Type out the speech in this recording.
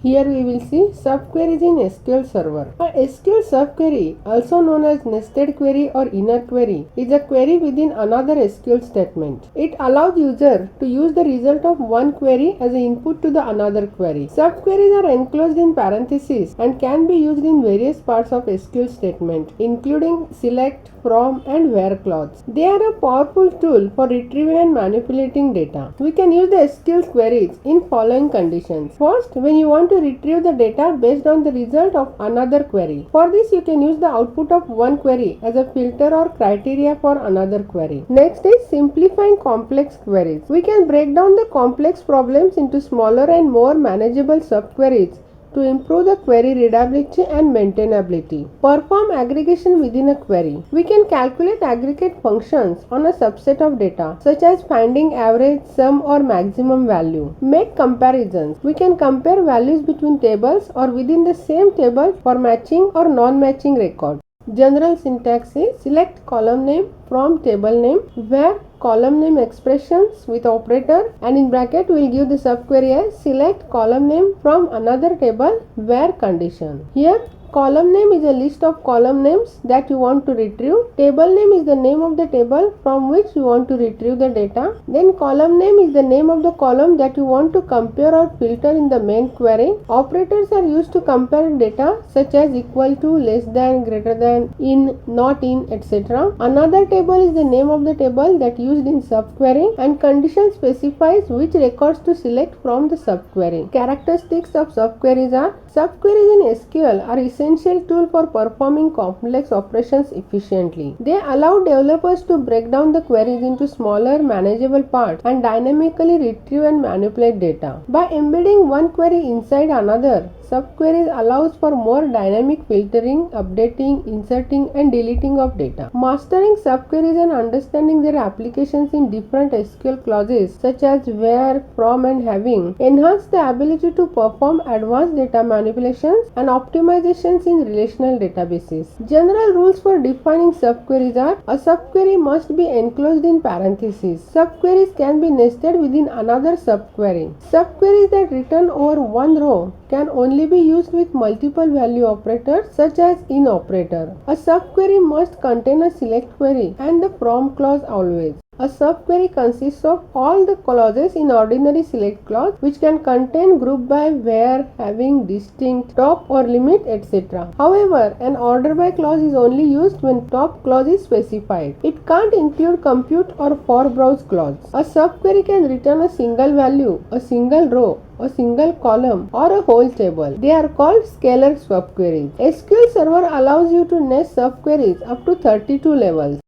Here we will see subqueries in SQL Server. A SQL subquery, also known as nested query or inner query, is a query within another SQL statement. It allows user to use the result of one query as an input to the another query. Subqueries are enclosed in parentheses and can be used in various parts of SQL statement, including select, from, and where clauses. They are a powerful tool for retrieving and manipulating data. We can use the SQL queries in following conditions. First, when you want to retrieve the data based on the result of another query. For this, you can use the output of one query as a filter or criteria for another query. Next is simplifying complex queries. We can break down the complex problems into smaller and more manageable subqueries to improve the query readability and maintainability. Perform aggregation within a query. We can calculate aggregate functions on a subset of data, such as finding average, sum, or maximum value. Make comparisons. We can compare values between tables or within the same table for matching or non-matching records. General syntax is select column name from table name, where column name expressions with operator, and in bracket we will give the subquery as select column name from another table where condition. Here column name is a list of column names that you want to retrieve. Table name is the name of the table from which you want to retrieve the data. Then column name is the name of the column that you want to compare or filter in the main query. Operators are used to compare data such as equal to, less than, greater than, in, not in, etc. Another table is the name of the table that used in subquery, and condition specifies which records to select from the subquery. Characteristics of subqueries are: subqueries in SQL are essential tool for performing complex operations efficiently. They allow developers to break down the queries into smaller, manageable parts and dynamically retrieve and manipulate data. By embedding one query inside another, subqueries allows for more dynamic filtering, updating, inserting, and deleting of data. Mastering subqueries and understanding their applications in different SQL clauses such as where, from, and having enhance the ability to perform advanced data manipulations and optimizations in relational databases. General rules for defining subqueries are: a subquery must be enclosed in parentheses. Subqueries can be nested within another subquery. Subqueries that return over one row can only be used with multiple value operators such as in operator. A subquery must contain a select query and the from clause always. A subquery consists of all the clauses in ordinary select clause, which can contain group by, where, having, distinct, top, or limit, etc. However, an order by clause is only used when top clause is specified. It can't include compute or for browse clause. A subquery can return a single value, a single row, a single column, or a whole table. They are called scalar subqueries. SQL Server allows you to nest subqueries up to 32 levels.